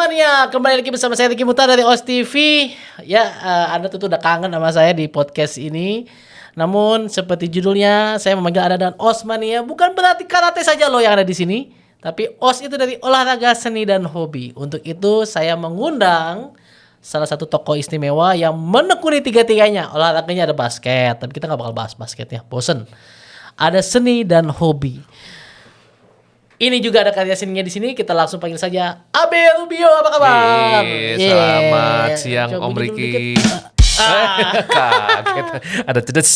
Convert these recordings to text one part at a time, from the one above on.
Osmania, kembali lagi bersama saya Ricky Mutar dari OS TV. Ya, Anda tentu udah kangen sama saya di podcast ini. Namun seperti judulnya, saya memanggil Anda dengan Osmania. Bukan berarti karate saja loh yang ada di sini, tapi OS itu dari olahraga, seni dan hobi. Untuk itu saya mengundang salah satu tokoh istimewa yang menekuni tiga-tiganya. Olahraganya ada basket, tapi kita nggak bakal bahas basketnya, bosen. Ada seni dan hobi. Ini juga ada karya seninya di sini. Kita langsung panggil saja Abel Rubio. Apa kabar? Selamat siang Coba Om minum Ricky. dikit. Kaget. Ada cedes.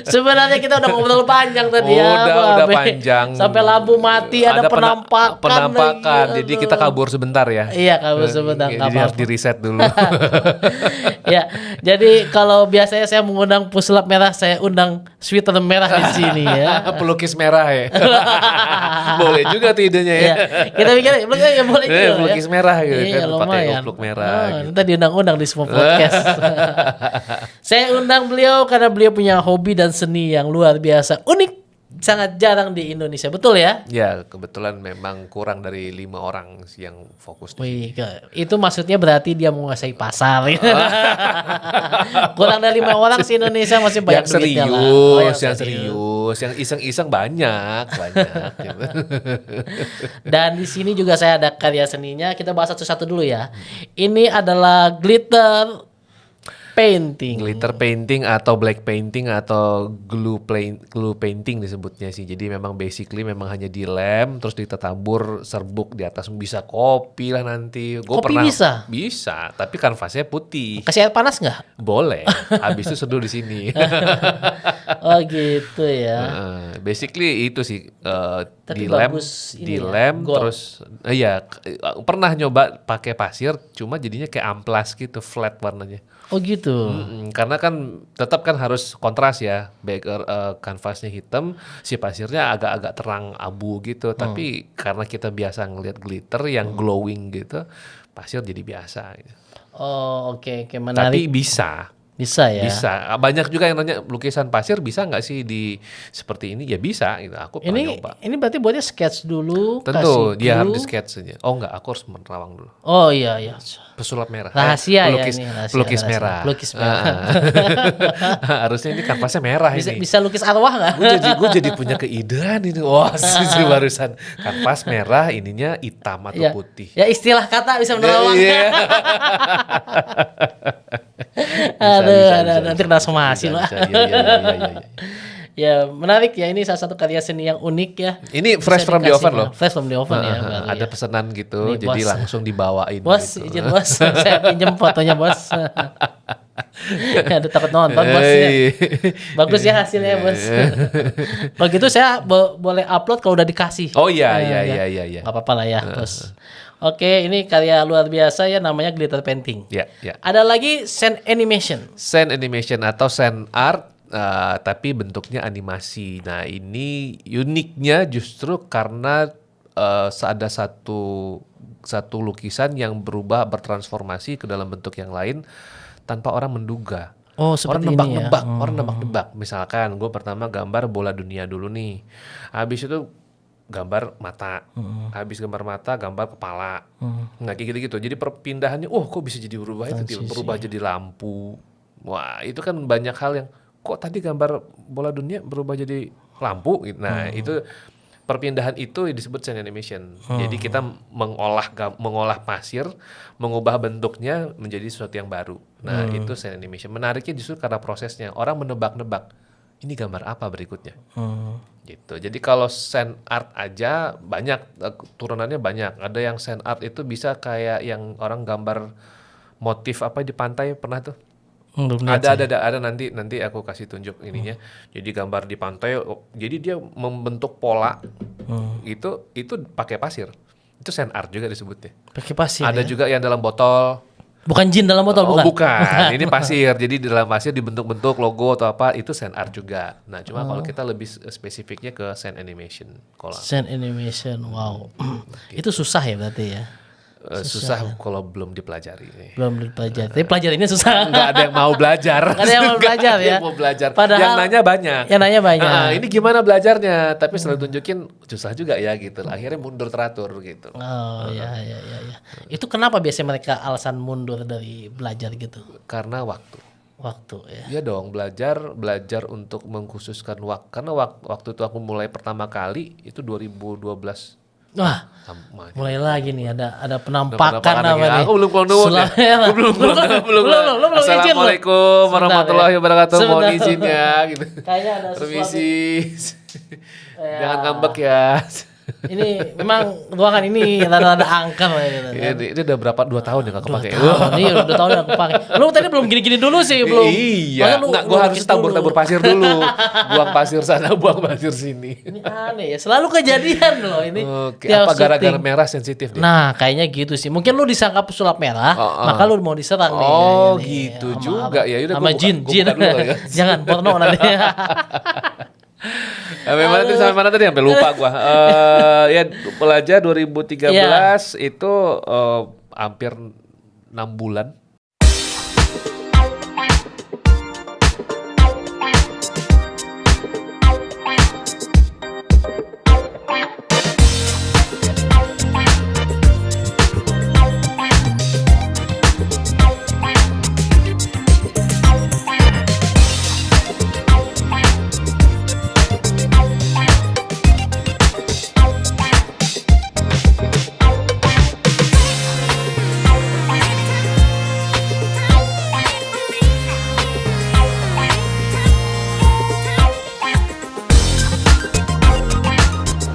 Sebenarnya kita udah ngobrol panjang tadi ya. Udah panjang. Sampai lampu mati, ada penampakan. Penampakan. Lagi. Jadi kita kabur sebentar ya. Iya, kabur sebentar. Jadi harus di reset dulu. Ya, jadi kalau biasanya saya mengundang pusulap merah, saya undang sweater merah di sini ya. Pelukis merah ya. Boleh juga tuh idenya ya. Ya, kita pikir ya boleh juga. Pelukis merah gitu Iya, kan, pakai lumayan. kupluk merah. Gitu. Kita diundang-undang di semua podcast. Saya undang beliau karena beliau punya hobi dan seni yang luar biasa, unik, sangat jarang di Indonesia, betul ya? Ya, kebetulan memang kurang dari 5 orang yang fokus di Wih, itu maksudnya berarti dia menguasai pasar. Kurang dari 5 orang di Indonesia masih banyak yang duitnya lah. serius, yang serius, yang iseng-iseng banyak gitu. Dan di sini juga saya ada karya seninya. Kita bahas satu-satu dulu ya. Ini adalah glitter painting. Glitter painting atau black painting atau glue painting disebutnya sih. Jadi memang basically memang hanya dilem terus ditabur serbuk di atas, bisa kopi lah nanti. Kopi bisa? Bisa, tapi kanvasnya putih. Kasih air panas nggak? Boleh. Habis itu seduh di sini. Oh gitu ya. Basically itu sih Tapi dilem, bagus ini dilem ya, gold. terus pernah nyoba pakai pasir, cuma jadinya kayak amplas gitu, flat warnanya. Oh gitu. Karena kan tetap kan harus kontras ya, kanvasnya hitam, si pasirnya agak-agak terang abu gitu. Tapi karena kita biasa ngelihat glitter yang glowing gitu, pasir jadi biasa. Gitu. Oh oke, menarik. Tapi bisa ya. Bisa. Banyak juga yang nanya lukisan pasir bisa nggak sih di seperti ini? Ya bisa. Gitu. Aku pernah nyoba. Ini berarti buatnya sketch dulu. Tentu dia harus glue. di sketch saja. Oh enggak, aku harus menerawang dulu. Oh iya. Pesulap merah. Rahasia pelukis, ya ini. Rahasia, pelukis rahasia. merah. Pelukis merah. Harusnya ini kanvasnya merah bisa, ini. bisa lukis arwah nggak? Gue jadi punya keidean ini. Wah, sih barusan kanvas merah, ininya hitam atau putih. Ya istilah kata bisa menerawang. Iya. Aduh, nanti kena somasi lah. Iya. Ya menarik ya, ini salah satu karya seni yang unik ya. Ini fresh from the oven loh. Fresh from the oven ya. Ada ya. pesanan gitu, Nih, jadi bos. langsung dibawain. Bos, gitu. izin bos, saya pinjem fotonya bos. Aduh takut nonton bos ya. Bagus ya hasilnya bos. Kalau gitu saya boleh upload kalau udah dikasih. Oh iya. Gak apa-apa lah ya bos. Oke, ini karya luar biasa ya, namanya glitter painting. Ya. Ada lagi scene animation. Scene animation atau scene art, tapi bentuknya animasi. Nah ini uniknya justru karena ada satu lukisan yang bertransformasi ke dalam bentuk yang lain tanpa orang menduga. Oh seperti Orang ini nebak-nebak, ya. orang nebak-nebak. Misalkan gue pertama gambar bola dunia dulu nih, habis itu gambar mata, habis gambar mata gambar kepala, nggak kayak gitu-gitu. Jadi perpindahannya, kok bisa jadi berubah itu, berubah jadi lampu. Wah itu kan banyak hal yang kok tadi gambar bola dunia berubah jadi lampu. Nah itu perpindahan itu disebut scene animation. Jadi kita mengolah pasir, mengubah bentuknya menjadi sesuatu yang baru. Nah itu scene animation. Menariknya justru karena prosesnya, orang menebak-nebak ini gambar apa berikutnya. Gitu. Jadi kalau scene art aja banyak, turunannya banyak. Ada yang scene art itu bisa kayak yang orang gambar motif apa di pantai, pernah tuh? Ada nanti aku kasih tunjuk ininya. Jadi gambar di pantai, jadi dia membentuk pola. Itu pakai pasir. Itu scene art juga disebutnya. Pakai pasir. Ada juga yang dalam botol. Bukan jin dalam botol, bukan? Bukan. Ini pasir. Jadi di dalam pasir dibentuk-bentuk logo atau apa, itu scene art juga. Nah, cuma kalau kita lebih spesifiknya ke scene animation. Scene animation, wow. Itu susah ya berarti ya? susah kalau belum dipelajari. Belum dipelajari. Tapi pelajarinya susah. Nggak ada yang mau belajar. Nggak ada yang mau belajar Nggak ada ya. yang mau belajar. Padahal yang nanya banyak. Yang nanya banyak. Ini gimana belajarnya? Tapi setelah tunjukin susah juga ya gitu. Akhirnya mundur teratur gitu. Oh ya. Itu kenapa biasanya mereka alasan mundur dari belajar gitu? Karena waktu. Waktu ya. Iya dong, belajar untuk mengkhususkan waktu. Karena waktu itu aku mulai pertama kali itu 2012. Wah, Sama aja. mulai lagi nih ada penampakan Penampakan apa lagi. nih? Aku belum pulang dulu ya. Sulap- Belum. belum izin loh. Assalamualaikum Sebentar warahmatullahi ya. wabarakatuh. Mohon Sebentar. izin ya gitu. Kayaknya ada sesuatu. Permisi. Ya. Jangan ngambek ya. Ini memang ruangan ini rada-rada angker ya gitu. Ini udah berapa 2 tahun ya gak kepake. Iya, udah tahun aku pakai. Lu tadi belum gini-gini dulu sih, belum. Iya, enggak, gue harus tabur-tabur pasir dulu. Buang pasir sana, buang pasir sini. Ini aneh ya, selalu kejadian loh ini. Oke, tiap apa gara-gara syuting. merah sensitif dia? Nah, kayaknya gitu sih. Mungkin lu disangka pesulap merah, maka lu mau diserang nih. Oh, kayaknya nih. gitu Sama juga ya. Yaudah, sama gua jin. buka dulu kali ya. Jangan porno nanti. Sampai mana tadi sampai lupa gua. Ya pelajar 2013 itu hampir 6 bulan.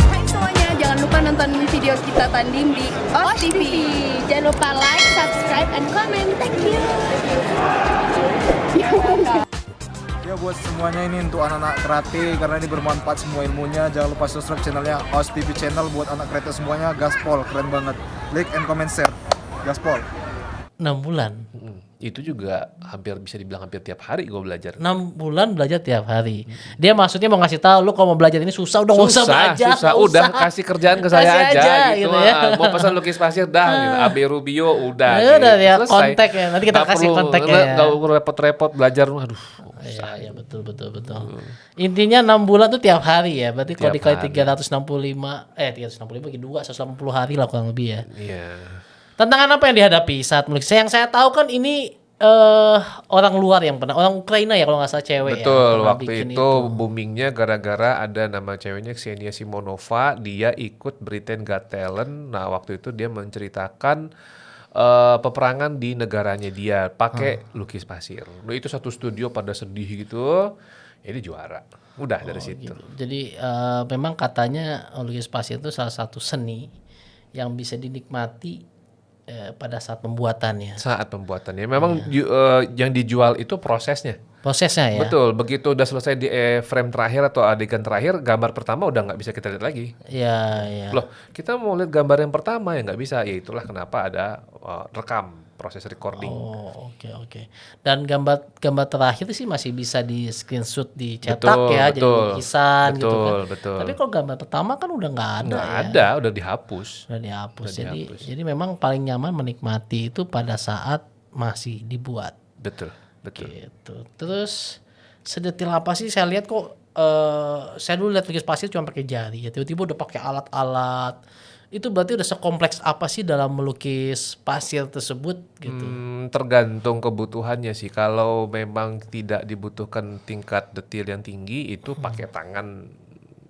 Hai semuanya, jangan lupa nonton video kita tanding di OS TV. Jangan lupa like, subscribe, and comment. Thank you. Ya buat semuanya ini untuk anak-anak karate karena ini bermanfaat semua ilmunya. Jangan lupa subscribe channelnya OS TV Channel buat anak karate semuanya. Gaspol, keren banget. Like and comment share. Gaspol. 6 bulan. Itu juga hampir bisa dibilang hampir tiap hari gue belajar. 6 bulan belajar tiap hari. Dia maksudnya mau ngasih tahu lu kalau mau belajar ini susah, udah nggak usah belajar. Susah. nggak Udah usah. kasih kerjaan ke saya Kasih aja gitu. ya. Mau pesan lukis pasir dah gitu. AB Rubio udah. Ya udah, ya, Selesai. kontak ya. Nanti kita Nggak kasih perlu, kontaknya ya. Nggak perlu repot-repot belajar. Aduh. Iya, betul. Intinya 6 bulan tuh tiap hari ya. Berarti kalau Tiap dikali 365 bagi 2 180 hari lah kurang lebih ya. Iya. Tantangan apa yang dihadapi saat melukis? Yang saya tahu kan ini orang luar yang pernah, orang Ukraina ya kalau nggak salah cewek ya. Betul, pernah waktu bikin itu boomingnya gara-gara ada nama ceweknya Ksenia Simonova, dia ikut Britain Got Talent. Nah, waktu itu dia menceritakan peperangan di negaranya dia pakai lukis pasir. Nah, itu satu studio pada sedih gitu. Ini juara. Udah dari situ. Gitu. Jadi memang katanya lukis pasir itu salah satu seni yang bisa dinikmati pada saat pembuatannya. Saat pembuatannya memang yang dijual itu prosesnya. Prosesnya ya. Betul, begitu udah selesai di frame terakhir atau adegan terakhir, gambar pertama udah nggak bisa kita lihat lagi. Iya. Loh, kita mau lihat gambar yang pertama ya nggak bisa. Ya itulah kenapa ada rekam, proses recording. Oh, oke. Dan gambar terakhir sih masih bisa di screenshot dicetak Betul, ya, jadi betul. lukisan gitu kan. Betul. Tapi kalau gambar pertama kan udah nggak ada Nggak ya. ada, udah dihapus. Udah dihapus. Udah dihapus. Jadi memang paling nyaman menikmati itu pada saat masih dibuat. Betul. Gitu. Terus sedetil apa sih saya lihat kok saya dulu lihat lukis pasir cuma pakai jari ya, tiba-tiba udah pakai alat-alat. Itu berarti udah sekompleks apa sih dalam melukis pasir tersebut gitu. Tergantung kebutuhannya sih. Kalau memang tidak dibutuhkan tingkat detail yang tinggi, itu pakai tangan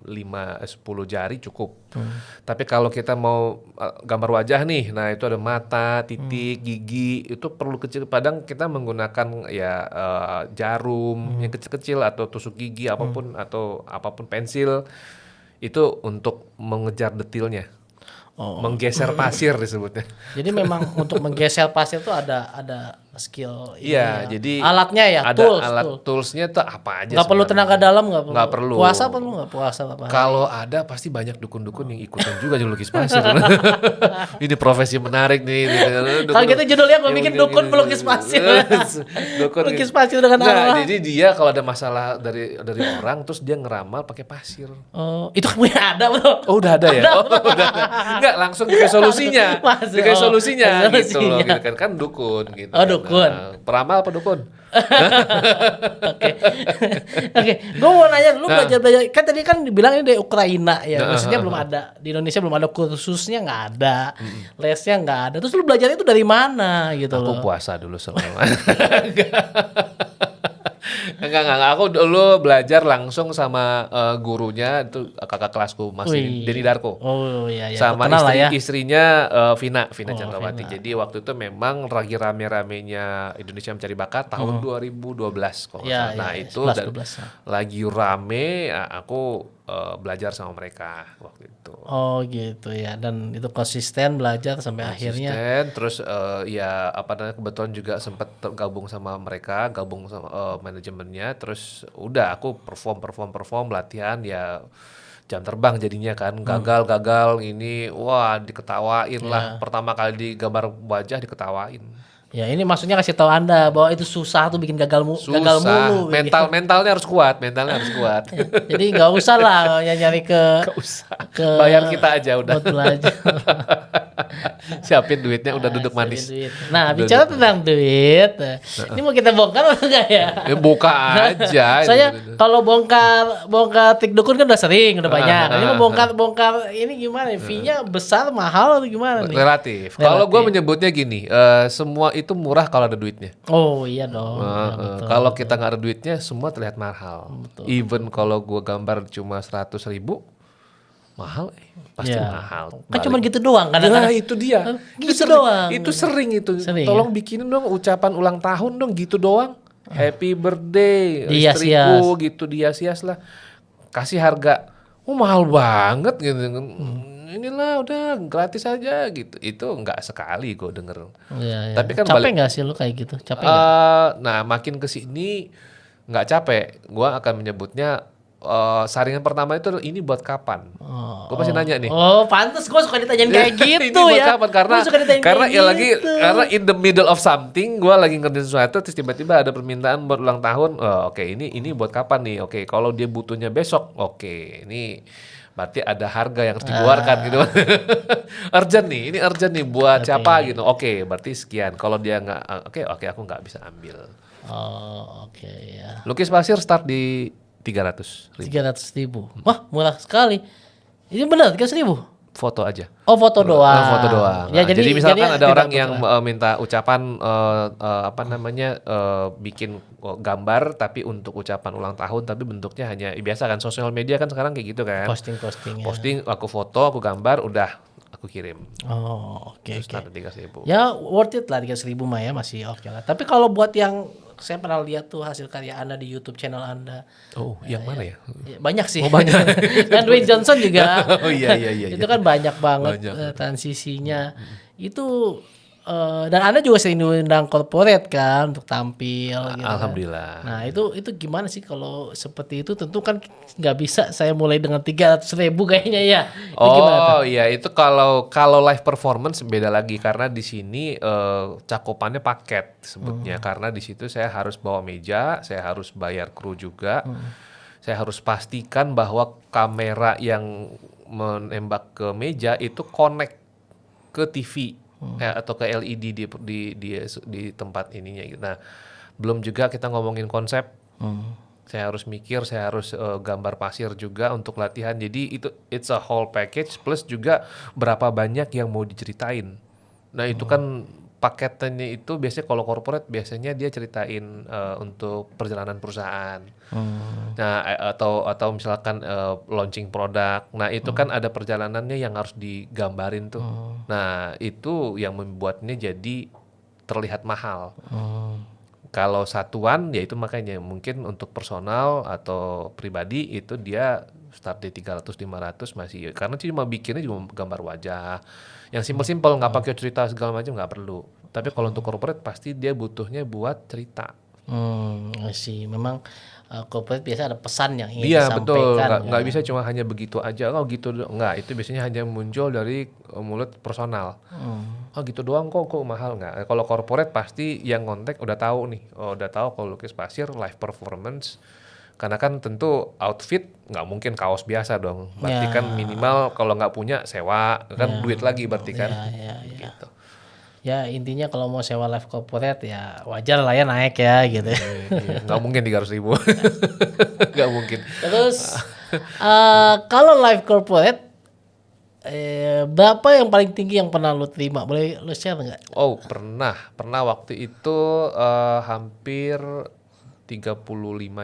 5-10 jari cukup. Tapi kalau kita mau gambar wajah nih, nah itu ada mata, titik, gigi, itu perlu kecil. Padahal kita menggunakan ya jarum yang kecil-kecil atau tusuk gigi apapun atau apapun pensil itu untuk mengejar detailnya. Menggeser pasir disebutnya. Jadi memang untuk menggeser pasir itu ada skill Iya, ini ya. jadi alatnya ya, ada tools. alat toolsnya tuh apa aja. Nggak perlu sebenarnya. tenaga dalam, Nggak perlu. Puasa perlu nggak puasa apa? Kalau ada pasti banyak dukun-dukun yang ikutan juga jadi lukis pasir. Ini profesi menarik nih. Kalau gitu judulnya gue bikin dukun pelukis pasir. Dukun Pelukis pasir dengan Allah. jadi dia kalau ada masalah dari orang terus dia ngeramal pakai pasir. Oh, itu kamu yang ada bro. Oh udah ada ya? Oh, udah ada. Enggak, langsung dikasih solusinya. Masuk. Dikasih solusinya Oh, gitu loh. solusinya. Gitu kan dukun gitu. Oh, kan. dukun. Nah, peramal apa dukun? Oke, oke. Gue mau nanya, lu belajar kan tadi kan dibilang ini dari Ukraina ya, maksudnya belum ada di Indonesia, belum ada kursusnya, nggak ada, lesnya nggak ada. Terus lu belajar itu dari mana gitu Aku loh? puasa dulu selama. Enggak. Aku dulu belajar langsung sama gurunya itu kakak kelasku Mas Wih. Denny Darko. Oh iya, Sama terkenal lah ya. istrinya Vina Oh, Chandrawati. Vina. Jadi waktu itu memang lagi rame-ramenya Indonesia Mencari Bakat tahun 2012 kalau nggak Ya, salah. Nah ya, itu 11, dan 12. lagi rame, aku belajar sama mereka waktu itu. Oh gitu ya, dan itu konsisten belajar sampai akhirnya. Konsisten, terus ya apa namanya, kebetulan juga sempat gabung sama mereka, gabung sama manajemennya, terus udah aku perform latihan ya, jam terbang jadinya kan, gagal ini wah diketawain lah, pertama kali digambar wajah diketawain. Ya ini maksudnya kasih tahu Anda bahwa itu susah tuh bikin gagal mulu. Susah, Gitu. mentalnya harus kuat. Jadi nggak usah lah nyari ke Gak usah, ke bayar kita aja udah. buat belajar. Siapin duitnya udah duduk Siapin manis. duit. Nah, bicara tentang duit, ini mau kita bongkar atau enggak ya? Buka aja. Saya kalau bongkar tik dukun kan udah sering, udah banyak. Ini mau bongkar ini gimana? Fee-nya besar, mahal atau gimana nih? Relatif. Kalau gue menyebutnya gini, semua itu murah kalau ada duitnya. Oh iya dong. Ya, betul. Kalau kita nggak ada duitnya, semua terlihat mahal. Even kalau gue gambar cuma 100.000, mahal, pasti Ya. mahal. Kan cuma gitu doang kan? Nah itu dia. Gitu doang. Itu sering itu. Sering, Tolong bikinin dong ucapan ulang tahun dong, gitu doang. Happy birthday, Dihias-hias. istriku gitu, dihias-hias lah. Kasih harga, mahal banget gitu. Inilah udah gratis aja gitu. Itu nggak sekali gue denger. Iya, iya. Tapi kan capek nggak sih lu kayak gitu? Capek nggak? Nah makin kesini nggak capek. Gue akan menyebutnya saringan pertama itu ini buat kapan? Gue pasti nanya nih. Oh, pantes gue suka ditanyain kayak gitu Ini buat ya. kapan? Karena Gua suka ditanyain karena kayak ya lagi gitu. karena in the middle of something, gue lagi ngerjain sesuatu terus tiba-tiba ada permintaan buat ulang tahun. Oh, oke, ini buat kapan nih? Oke, kalau dia butuhnya besok, oke, ini berarti ada harga yang harus dikeluarkan gitu. Urgent nih, ini urgent nih buat siapa gitu. Oke, berarti sekian. Kalau dia nggak, oke, aku nggak bisa ambil. Oh, oke ya. Lukis pasir start di 300.000. 300.000. Wah, murah sekali. Ini benar 300.000. Foto aja. Oh, foto doang. Foto doang. Ya, Nah, jadi misalkan ada tidak orang betul yang lah. minta ucapan apa namanya bikin gambar tapi untuk ucapan ulang tahun tapi bentuknya hanya biasa kan, sosial media kan sekarang kayak gitu kan. Posting-posting ya. Posting, aku foto, aku gambar, udah aku kirim. Oh, oke oke. Start 3.000. Ya worth it lah 300.000 mah ya, masih oke lah. Tapi kalau buat yang saya pernah lihat tuh hasil karya Anda di YouTube channel Anda. Oh, yang mana ya? Ya, banyak sih. Oh, banyak. Dan Dwayne Johnson juga. Oh, iya. Itu kan banyak banget Banyak. transisinya. Itu dan Anda juga sering diundang corporate kan untuk tampil gitu kan. Alhamdulillah. Nah, itu gimana sih kalau seperti itu? Tentu kan nggak bisa saya mulai dengan 300.000 kayaknya ya. Itu gimana tuh? Oh iya, itu kalau live performance beda lagi karena di sini cakupannya paket sebutnya, karena di situ saya harus bawa meja, saya harus bayar kru juga, saya harus pastikan bahwa kamera yang menembak ke meja itu connect ke TV atau ke LED di tempat ininya. Nah, belum juga kita ngomongin konsep. Saya harus mikir, saya harus gambar pasir juga untuk latihan. Jadi it's a whole package plus juga berapa banyak yang mau diceritain. Nah, itu kan paketannya itu biasanya kalau corporate biasanya dia ceritain untuk perjalanan perusahaan. Nah, atau misalkan launching produk. Nah, itu kan ada perjalanannya yang harus digambarin tuh. Nah, itu yang membuatnya jadi terlihat mahal. Kalau satuan ya itu makanya mungkin untuk personal atau pribadi itu dia start di 300-500 masih, karena cuma bikinnya cuma gambar wajah yang simpel-simpel, nggak pakai cerita segala macam, nggak perlu. Tapi kalau untuk corporate pasti dia butuhnya buat cerita. Sih memang corporate biasa ada pesan yang ingin Iya betul, disampaikan. nggak bisa cuma hanya begitu aja. Oh gitu doang. Nggak, itu biasanya hanya muncul dari mulut personal. Oh gitu doang kok mahal nggak? Kalau corporate pasti yang kontak udah tahu nih, udah tahu kalau lukis pasir live performance. Karena kan tentu outfit nggak mungkin kaos biasa dong. Berarti kan minimal kalau nggak punya sewa kan duit lagi berarti kan. Gitu. Ya intinya kalau mau sewa live corporate ya wajar lah ya naik ya gitu. Iya, nggak mungkin 300.000. Nggak mungkin. Terus kalau live corporate berapa yang paling tinggi yang pernah lu terima? Boleh lu share nggak? Oh pernah waktu itu hampir 35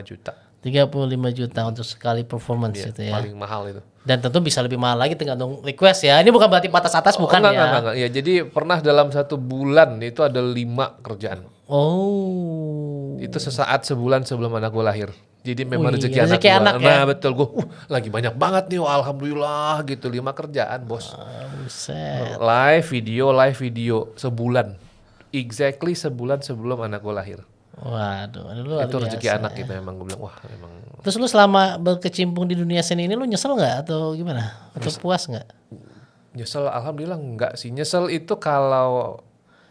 juta. 35 juta untuk sekali performance itu ya. Paling mahal itu. Dan tentu bisa lebih mahal lagi tergantung request ya. Ini bukan berarti batas atas bukan ya. Enggak. Ya, jadi pernah dalam 1 bulan itu ada 5 kerjaan. Oh. Itu sesaat sebulan sebelum anak gue lahir. Jadi memang Wih, rezeki rezeki anak gue. anak ya. Nah betul gue, lagi banyak banget nih, alhamdulillah gitu 5 kerjaan bos. Buset. Live video sebulan. Exactly sebulan sebelum anak gue lahir. Waduh, luar Itu rezeki biasa anak ya. gitu memang gue bilang wah memang. Terus lu selama berkecimpung di dunia seni ini lu nyesel nggak atau gimana? Atau puas nggak? Nyesel alhamdulillah enggak sih. Nyesel itu kalau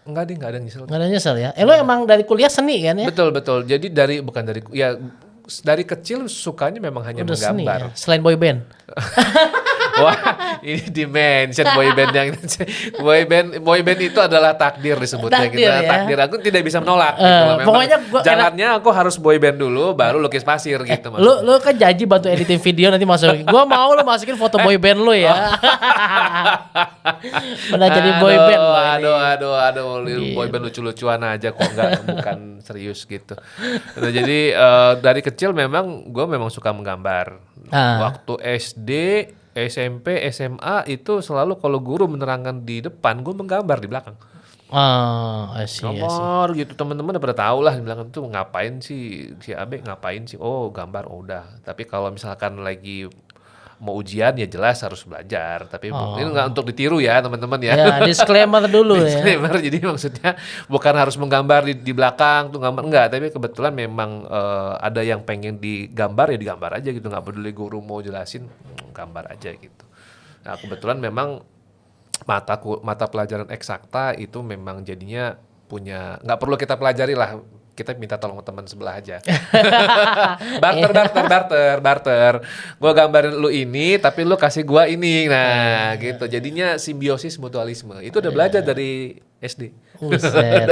enggak ada nyesel. Nggak ada nyesel ya? Lu emang dari kuliah seni kan ya? Betul. Jadi dari kecil sukanya memang hanya Udah seni menggambar. ya? Selain boy band? Wah, ini dimension boyband yang boyband itu adalah takdir disebutnya Takdir gitu. ya. Takdir aku tidak bisa menolak gitu loh. Memang pokoknya gua jalannya aku harus boyband dulu baru lukis pasir gitu Mas. Lu kan janji bantu editing video nanti masukin. Gua mau lu masukin foto boy band lu ya. Udah jadi boy band lu ini. Aduh, boyband lucu-lucuan aja kok bukan serius gitu. Nah, jadi dari kecil memang gue memang suka menggambar. Waktu SD, SMP, SMA itu selalu kalau guru menerangkan di depan, gue menggambar di belakang. I see. Gambar gitu, teman-teman udah pada tahu lah di belakang tuh ngapain sih si Abe ngapain sih? Oh gambar, udah. Tapi kalau misalkan lagi mau ujian ya jelas harus belajar. Tapi ini nggak untuk ditiru ya teman-teman ya. Ya, disclaimer dulu ya. Disclaimer, jadi maksudnya bukan harus menggambar di belakang tuh gambar enggak, tapi kebetulan memang ada yang pengen digambar ya digambar aja gitu, nggak peduli guru mau jelasin, gambar aja gitu. Nah kebetulan memang mata pelajaran eksakta itu memang jadinya punya nggak perlu kita pelajari lah, kita minta tolong teman sebelah aja. barter. Gua gambarin lu ini, tapi lu kasih gua ini. Nah, gitu. Jadinya simbiosis mutualisme. Itu udah belajar dari SD. Buset.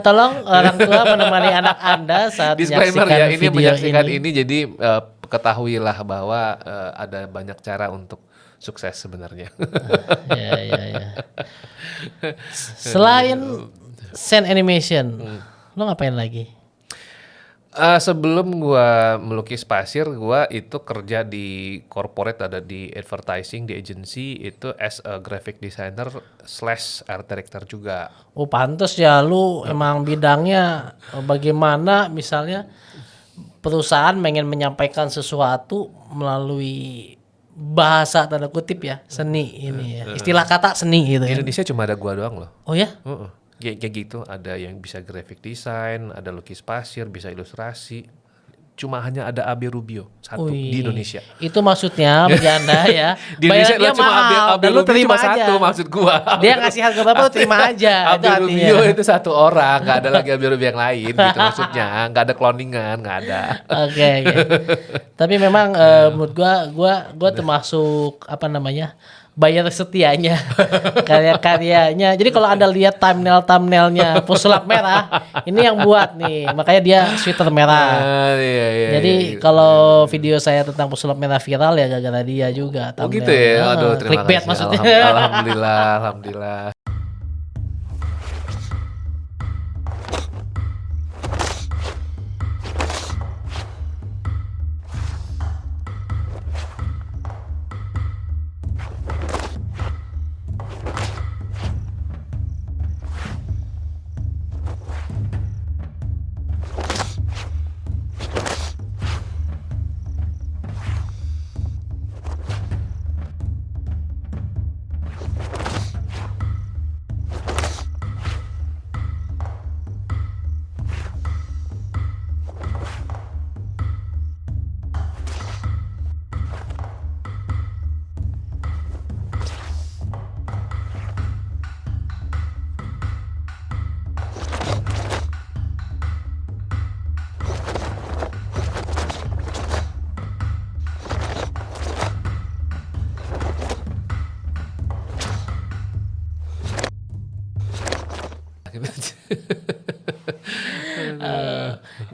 Tolong orang tua menemani anak Anda saat Disclaimer menyaksikan ya, ini video menyaksikan ini. ini jadi ketahuilah bahwa ada banyak cara untuk sukses sebenarnya. Ya. Selain Sen Animation, lo ngapain lagi? Sebelum gua melukis pasir, gua itu kerja di corporate, ada di advertising, di agency, itu as a graphic designer / art director juga. Oh pantes ya, lu emang bidangnya bagaimana misalnya perusahaan pengen menyampaikan sesuatu melalui bahasa tanda kutip ya, seni ini ya. Istilah kata seni gitu ya. Indonesia cuma ada gua doang loh. Oh ya? Kayak gitu, ada yang bisa graphic design, ada lukis pasir, bisa ilustrasi. Cuma hanya ada Abe Rubio satu di Indonesia. Itu maksudnya bagi Anda ya. Di Indonesia dia cuma Abe dan lu Rubio terima cuma aja. satu maksud gua. Dia ngasih harga berapa lu terima aja. Abe Itu Rubio artinya. itu satu orang, nggak ada lagi Abe Rubio yang lain gitu maksudnya. Nggak ada cloningan, nggak ada. Oke. Tapi memang menurut gua termasuk apa namanya? Bayar setianya karya-karyanya. Jadi kalau Anda lihat thumbnailnya pesulap merah, ini yang buat nih. Makanya dia sweater merah. Iya. Jadi kalau video saya tentang pesulap merah viral ya gara-gara dia juga. Oh gitu thumbnail. ya. Aduh, terima clickbait kasih. maksudnya. Alhamdulillah.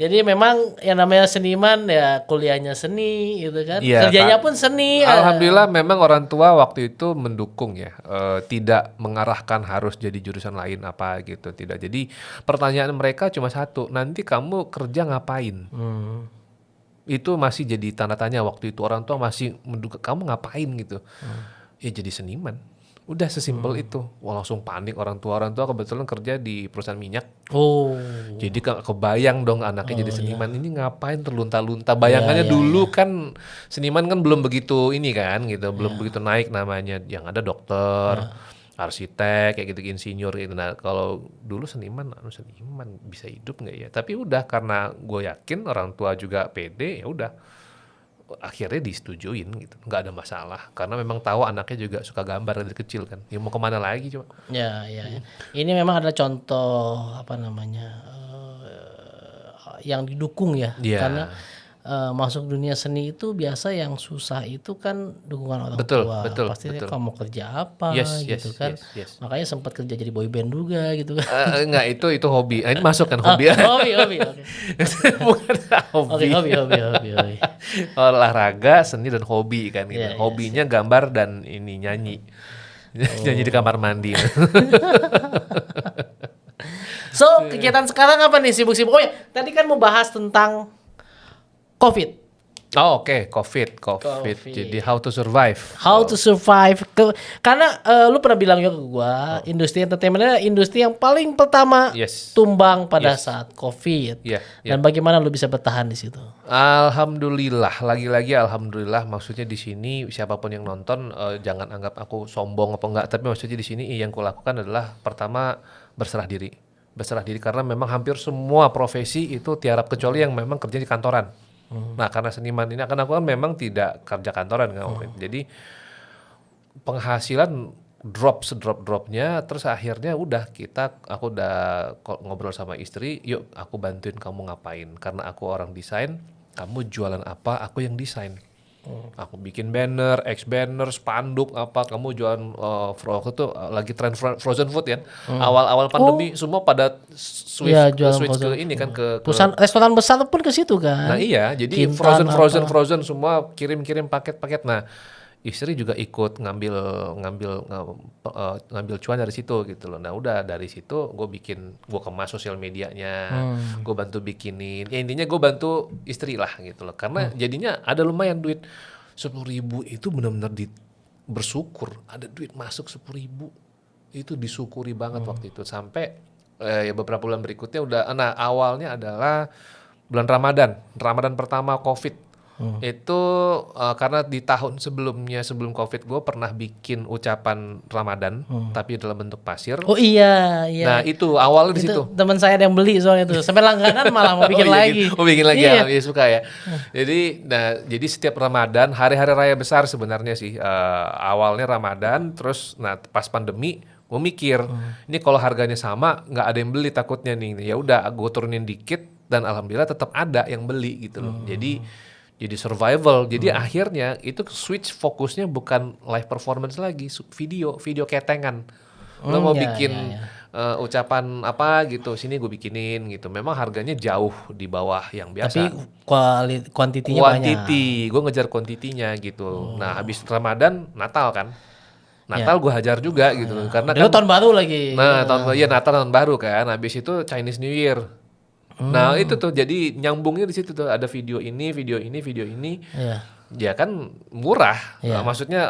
Jadi memang yang namanya seniman ya kuliahnya seni gitu kan. Iya, Kerjanya Kak. pun seni. Alhamdulillah memang orang tua waktu itu mendukung ya, tidak mengarahkan harus jadi jurusan lain apa gitu, tidak. Jadi pertanyaan mereka cuma satu, nanti kamu kerja ngapain? Itu masih jadi tanda tanya waktu itu, orang tua masih menduga kamu ngapain gitu. Ya jadi seniman. Udah sesimpel itu. Wah langsung panik orang tua kebetulan kerja di perusahaan minyak. Oh. Jadi kebayang dong anaknya jadi seniman ini ngapain terlunta-lunta. Bayangannya dulu kan seniman kan belum begitu ini kan gitu, belum begitu naik namanya. Yang ada dokter, arsitek kayak gitu, insinyur gitu. Nah kalau dulu seniman bisa hidup nggak ya? Tapi udah karena gue yakin orang tua juga pede, ya udah akhirnya disetujuin gitu, nggak ada masalah karena memang tahu anaknya juga suka gambar dari kecil kan. Ya mau kemana lagi coba? Ya. Ini memang adalah contoh apa namanya yang didukung ya. Iya. Karena masuk dunia seni itu biasa yang susah itu kan dukungan orang Betul, tua. betul, Pasti betul. kamu mau kerja apa Yes, gitu kan. yes. Makanya sempat kerja jadi boy band juga gitu kan. Enggak, itu hobi. Ini masuk kan hobi. Hobi. Oke. Bukan hobi. Oke, hobi. Olahraga, seni dan hobi kan gitu. Iya, Hobinya gambar dan ini nyanyi. Nyanyi di kamar mandi. So, kegiatan sekarang apa nih sibuk-sibuk? Oh ya, tadi kan mau bahas tentang COVID. Oh oke, COVID. Jadi how to survive. How to survive. Karena lu pernah bilang juga ke gua, industri entertainment adalah industri yang paling pertama Yes. tumbang pada Yes. saat COVID. Iya, Dan bagaimana lu bisa bertahan di situ? Alhamdulillah, lagi-lagi alhamdulillah. Maksudnya di sini siapapun yang nonton jangan anggap aku sombong apa enggak, tapi maksudnya di sini yang kulakukan adalah pertama berserah diri karena memang hampir semua profesi itu tiarap kecuali yang memang kerja di kantoran. Nah karena seniman ini aku kan memang tidak kerja kantoran kan, jadi penghasilan drop sedrop-dropnya, terus akhirnya aku udah ngobrol sama istri, yuk aku bantuin kamu ngapain, karena aku orang desain, kamu jualan apa, aku yang desain. Aku bikin banner, banner, spanduk apa, kamu jualan waktu itu lagi tren frozen food kan. Awal-awal pandemi semua pada switch jualan ke frozen ini kan ke Perusahaan restoran besar pun ke situ kan. Nah iya, jadi Kintan frozen semua kirim paket-paket. Nah, istri juga ikut ngambil cuan dari situ gitu loh. Nah, udah dari situ gue kemas sosial medianya, gue bantu bikinin. Ya intinya gue bantu istri lah gitu loh. Karena jadinya ada lumayan duit 10.000 itu benar-benar bersyukur. Ada duit masuk 10.000 itu disyukuri banget waktu itu. Sampai ya beberapa bulan berikutnya nah awalnya adalah bulan Ramadan pertama COVID. Itu karena di tahun sebelum COVID gue pernah bikin ucapan Ramadan tapi dalam bentuk pasir. Oh iya. Nah itu awalnya di situ. Teman saya ada yang beli soalnya itu. Sampai langganan malah mau bikin lagi. Bikin lagi Iya. ya, suka ya. Jadi setiap Ramadan, hari-hari raya besar sebenarnya sih. Awalnya Ramadan, terus pas pandemi gue mikir, ini kalau harganya sama nggak ada yang beli takutnya nih. Ya udah, gue turunin dikit dan alhamdulillah tetap ada yang beli gitu loh. Jadi survival. Jadi akhirnya itu switch fokusnya bukan live performance lagi, video ketengan. Lo mau bikin ucapan apa gitu, sini gue bikinin gitu. Memang harganya jauh di bawah yang biasa. Tapi kuantitinya banyak. Gue ngejar kuantitinya gitu. Nah habis Ramadan, Natal kan. Natal gue hajar juga gitu loh. Karena Dulu kan tahun baru lagi. Nah, Natal tahun baru kan. Habis itu Chinese New Year. Nah, itu tuh jadi nyambungnya di situ tuh, ada video ini. Iya. Ya kan murah. Iya. Maksudnya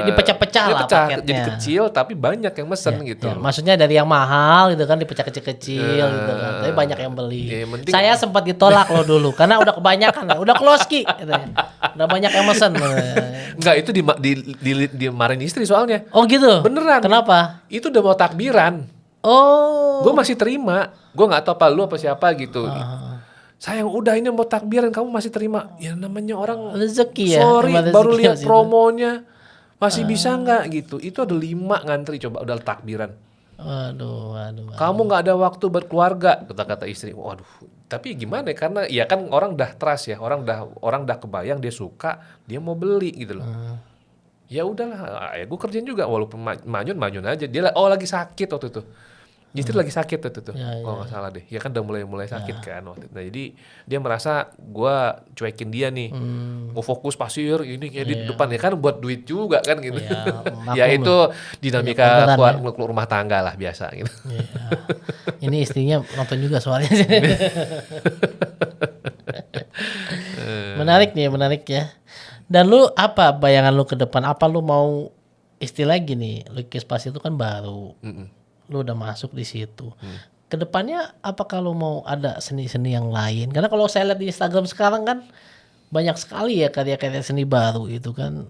Dipecah-pecah lah paketnya. jadi kecil tapi banyak yang mesen gitu. Ya, maksudnya dari yang mahal gitu kan dipecah kecil-kecil gitu kan. Tapi banyak yang beli. Ya, penting- Saya sempat ditolak loh dulu karena udah kebanyakan, udah close ki gitu ya. Udah banyak yang mesen. Enggak, itu dimarahin istri soalnya. Oh gitu. Beneran. Kenapa? Itu udah mau takbiran. Oh. Gue masih terima. Gue nggak tahu apa lu apa siapa gitu. Sayang udah ini mau takbiran kamu masih terima. Ya namanya orang Rezeki ya. sorry Emang baru rezeki lihat masih promonya. Masih bisa nggak gitu. Itu ada 5 ngantri coba udah takbiran. Waduh. Kamu nggak ada waktu berkeluarga, kata istri. Waduh, tapi gimana ya? Karena ya kan orang dah trust ya, orang dah kebayang dia suka, dia mau beli gitu loh. Ya udahlah, ya gue kerjain juga walaupun manyun aja. Dia lagi sakit waktu itu. Istri lagi sakit tuh, Ya, kalau nggak salah deh. Ya kan udah mulai sakit kan waktu itu. Nah jadi dia merasa gue cuekin dia nih. Mau fokus pasir ini kayak di depan ya kan buat duit juga kan gitu. Iya, Ya maklum itu dinamika Banyak orderan, keluar rumah tangga lah biasa gitu. Iya. Ini istrinya nonton juga soalnya. Menarik ya. Dan lu apa bayangan lu ke depan? Apa lu mau istilah gini, lukis pasir itu kan baru. Lu udah masuk di situ. Kedepannya apakah lu mau ada seni-seni yang lain? Karena kalau saya lihat di Instagram sekarang kan banyak sekali ya karya-karya seni baru itu kan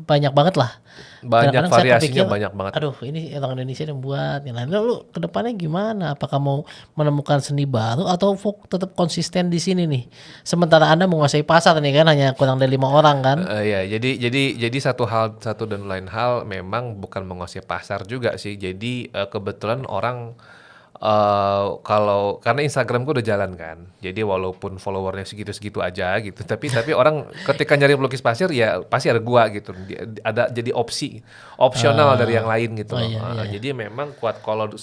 banyak banget lah. Banyak Kadang-kadang saya variasinya, kepikir, banyak banget. Aduh, ini orang Indonesia yang buat. Yang lain. Lu kedepannya gimana? Apakah mau menemukan seni baru atau tetap konsisten di sini nih? Sementara Anda menguasai pasar nih kan hanya kurang dari 5 orang kan? Ya, jadi satu dan lain hal memang bukan menguasai pasar juga sih. Jadi kebetulan orang kalau karena Instagramku udah jalan kan, jadi walaupun followernya segitu aja gitu, tapi orang ketika nyari pelukis pasir ya pasti ada gua gitu, ada jadi opsional dari yang lain gitu. Jadi memang kuat kalau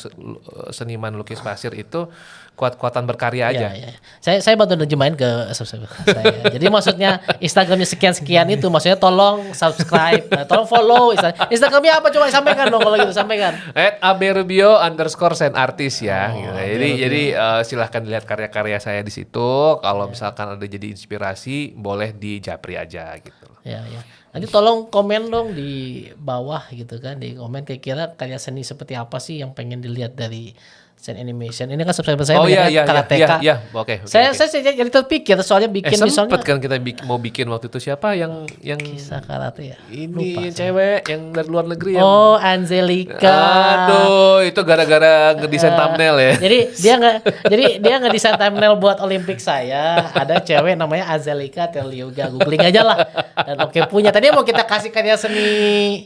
seniman lukis pasir itu kuat-kuatan berkarya aja. Iya. Saya bantu nerjemahin ke subscriber saya. Jadi maksudnya Instagramnya sekian itu maksudnya tolong subscribe, tolong follow Instagramnya apa coba sampaikan dong kalau gitu sampaikan. @aberubio_senartist ya. Gitu. Jadi silahkan lihat karya-karya saya di situ. Kalau misalkan ada jadi inspirasi boleh di Japri aja gitu. Ya. Nanti tolong komen dong di bawah gitu kan, di komen kira-kira karya seni seperti apa sih yang pengen dilihat dari Sen Animation. Ini kan subscriber saya banyaknya karateka. Oke. Saya jadi terpikir soalnya bikin misalnya sempet kan kita mau bikin waktu itu siapa yang kisah karate ya. ini Lupa yang saya. cewek yang dari luar negeri yang Oh, Angelika. aduh itu gara-gara ngedesain thumbnail ya. Jadi dia ngedesain thumbnail buat Olimpik saya. Ada cewek namanya Angelika Terliuga. Googling aja lah. Dan oke punya. Tadi mau kita kasih karya seni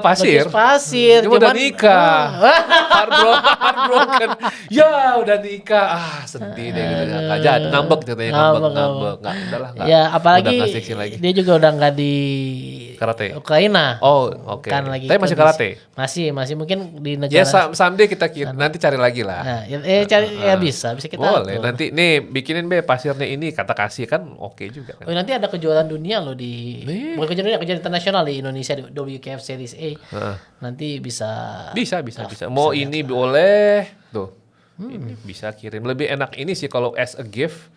Pasir. lukis pasir. Dia udah nikah. Heartbroken. Ya udah nikah. Sedih deh gitu. Nggak jadi ngambek katanya ngambek. Nggak udahlah. Ya apalagi udah nggak seksi lagi. dia juga udah nggak di Karate. Ukraina. Oh oke. Kan lagi Tapi masih kondisi- karate. Masih mungkin di Ya negara. someday kita nanti cari lagi lah. Nah, bisa kita Boleh. atur. Nanti nih bikinin pasirnya ini kata kasih kan oke juga kan. Oh, nanti ada kejuaraan dunia loh bukan kejuaraan dunia, kejuaraan internasional di Indonesia di WKF Series A. Nanti bisa. Bisa. Mau ini boleh tuh. Ini bisa kirim. Lebih enak ini sih kalau as a gift.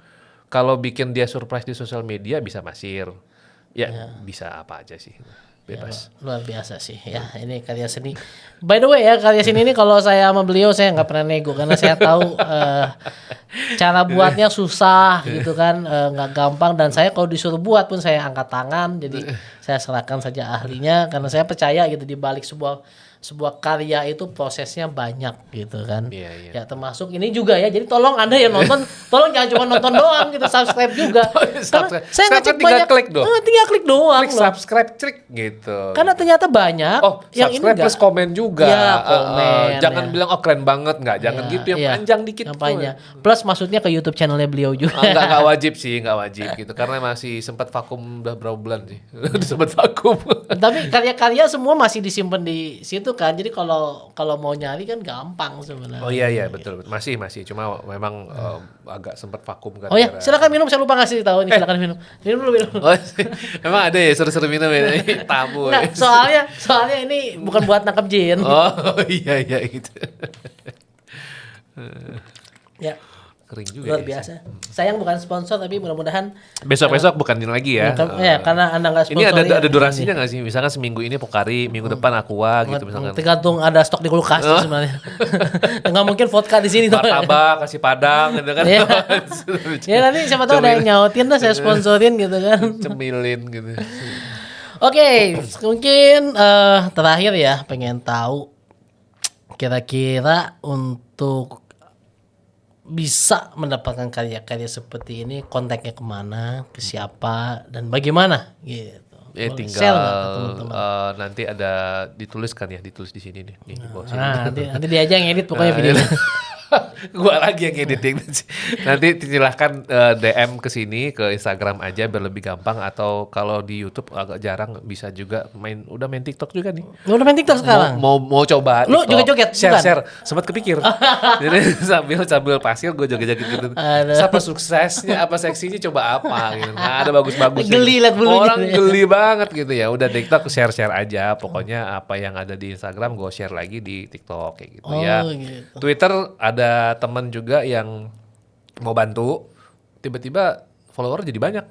Kalau bikin dia surprise di sosial media bisa masir. Ya bisa apa aja sih. Bebas. Ya, luar biasa sih ya, ini karya seni. By the way ya, karya seni ini kalau saya sama beliau saya nggak pernah nego karena saya tahu cara buatnya susah gitu kan, nggak gampang, dan saya kalau disuruh buat pun saya angkat tangan, jadi saya serahkan saja ahlinya karena saya percaya gitu di balik sebuah karya itu prosesnya banyak gitu kan. Iya. Ya termasuk ini juga ya. Jadi tolong Anda yang nonton tolong jangan cuma nonton doang gitu, subscribe juga. Karena saya ngecek tinggal banyak klik doang. tinggal klik doang Klik loh. subscribe gitu. Karena ternyata banyak yang ini subscribe enggak. plus komen juga. Ya, komen, jangan ya. bilang keren banget nggak. Jangan Ya, gitu yang iya. panjang dikit. Yang panjang. Plus maksudnya ke YouTube channelnya beliau juga. Nggak wajib gitu. Karena masih sempat vakum udah berapa bulan sih. Sempat vakum. Tapi karya-karya semua masih disimpan di situ kan. Jadi kalau mau nyari kan gampang sebenarnya. Oh iya betul. Masih. Cuma memang agak sempat vakum kan. Oh ya, silakan minum, saya lupa ngasih tahu nih, silakan minum. Minum dulu. Oh, emang ada ya seru-seru minum ya? Tamu ya? Nggak, soalnya ini bukan buat nangkep jin. Oh iya gitu. Ya, Kering juga luar ya. biasa. Sayang bukan sponsor tapi mudah-mudahan Besok bukanin lagi ya. ya karena Anda nggak Ini sponsor. ada durasinya nggak sih? Misalkan seminggu ini Pocari, minggu depan Aqua gitu misalkan. Tergantung ada stok di kulkas sih sebenarnya. Nggak mungkin vodka di sini tuh. Martabak, kasih Padang gitu kan. Iya. Ya nanti siapa tahu ada yang nyautin dah saya sponsorin gitu kan. Cemilin gitu. Oke, mungkin terakhir ya pengen tahu kira-kira untuk bisa mendapatkan karya-karya seperti ini kontaknya kemana, ke siapa dan bagaimana gitu. Ya Boleh tinggal share nggak ke teman-teman? nanti ada ditulis di sini nih di bawah sini. Nah, nanti dia aja yang edit pokoknya videonya. Gua lagi yang editing. Nanti silahkan DM ke sini ke Instagram aja biar lebih gampang, atau kalau di YouTube agak jarang, bisa juga udah main TikTok juga nih. Lu udah main TikTok sekarang? Mau coba Lu TikTok. joget-joget, bukan? Share sempat kepikir. Jadi sambil pasir gue joget-joget gitu. Aduh. Siapa suksesnya, apa seksinya, coba apa gitu. Nah, ada bagus-bagus. Geli liat bulunya. Orang geli banget gitu ya. Udah TikTok share aja. Pokoknya apa yang ada di Instagram gue share lagi di TikTok kayak gitu ya. Gitu. Twitter ada teman juga yang mau bantu, tiba-tiba follower jadi banyak.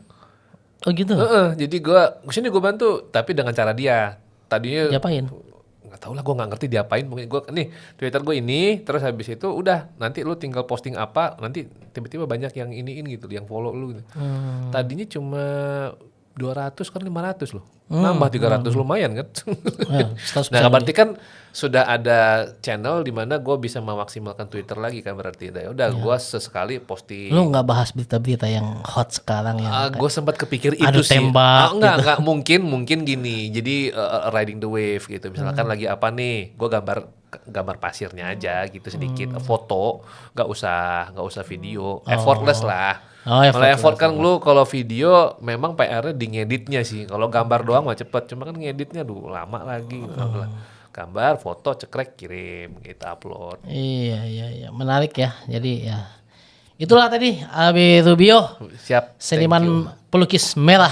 Oh gitu? Jadi gue bantu, tapi dengan cara dia. Tadinya Diapain? nggak tahu lah, gue nggak ngerti diapain. Mungkin gue nih Twitter gue ini, terus habis itu udah nanti lu tinggal posting apa, nanti tiba-tiba banyak yang iniin gitu, yang follow lu gitu. Tadinya cuma 200 kan 500 loh. Nambah 300 lumayan kan. Nah, berarti kan sudah ada channel di mana gue bisa memaksimalkan Twitter lagi kan, berarti udah gue sesekali posting. Lu nggak bahas berita-berita yang hot sekarang ya? Gue sempat kepikir adu itu sih. tembak Enggak mungkin gini. Jadi riding the wave gitu. Misalkan lagi apa nih, gue gambar pasirnya aja gitu sedikit, foto, nggak usah video, effortless lah. Kalau effort kan lu kalau video memang PR-nya di ngeditnya sih. Kalau gambar doang mah cepet, cuma kan ngeditnya lama lagi. Gambar, foto, cekrek, kirim, kita upload. Iya, menarik ya. Jadi ya itulah tadi Abi Rubio, Siap. seniman pelukis merah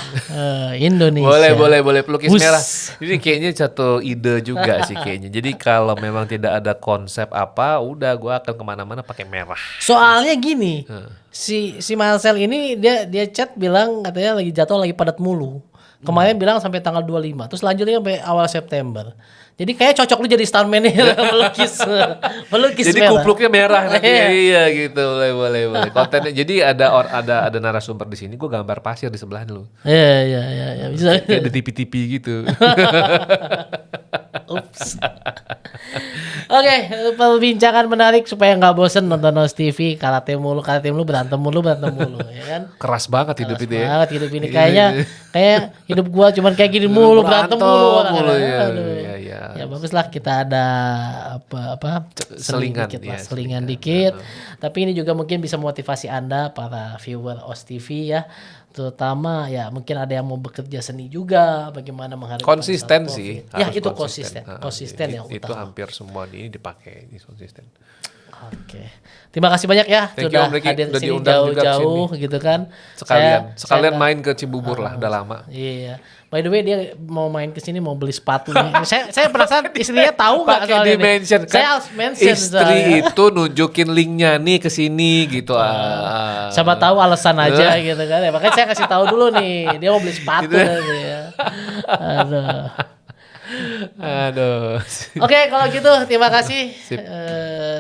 Indonesia. Boleh pelukis Bus. merah. Ini kayaknya satu ide juga sih kayaknya. Jadi kalau memang tidak ada konsep apa, udah gua akan kemana-mana pakai merah. Soalnya gini, si Marcel ini dia chat bilang katanya lagi jatuh lagi padat mulu. Kemarin bilang sampai tanggal 25, terus lanjutnya sampai awal September. Jadi kayak cocok lu jadi stuntman nih pelukis Jadi merah. kupluknya merah nanti. Iya gitu, boleh. Kontennya jadi ada narasumber di sini, gua gambar pasir di sebelah lu. Iya, bisa. Kayak di TV gitu. Ups. Oke, perbincangan menarik supaya nggak bosen nonton Nos TV. Karate mulu, berantem mulu, ya kan? Keras banget hidup itu ya. Banget hidup ini kayak hidup gua cuman kayak gini mulu, berantem mulu. Iya. Ya baguslah kita ada apa Selingan, dikit ya, lah, selingan dikit. Tapi ini juga mungkin bisa motivasi Anda para viewer OS TV ya. Terutama ya mungkin ada yang mau bekerja seni juga, bagaimana menghadapi Konsisten saat sih. COVID. Ya harus itu konsisten yang Itu utama. hampir semua ini dipakai, ini konsisten. Oke. Terima kasih banyak ya Thank sudah you, Om Ricky. hadir Udah sini diundang juga jauh-jauh gitu kan. Sekalian main ke Cibubur lah, udah lama. Iya. By the way dia mau main ke sini mau beli sepatu nih. saya penasaran istrinya tahu nggak Pakai soalnya di nih? mention kan. Saya harus mention Istri soalnya. itu nunjukin linknya nih ke sini gitu. Siapa tahu alasan aja gitu kan. Ya, makanya saya kasih tahu dulu nih, dia mau beli sepatu Gitu. gitu ya. Aduh. Oke, kalau gitu terima kasih. Sip.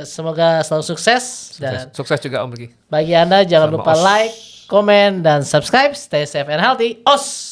Semoga selalu sukses dan Sukses juga Om Ricky. bagi Anda jangan Sama lupa Os. like, komen dan subscribe. Stay safe and healthy. Os.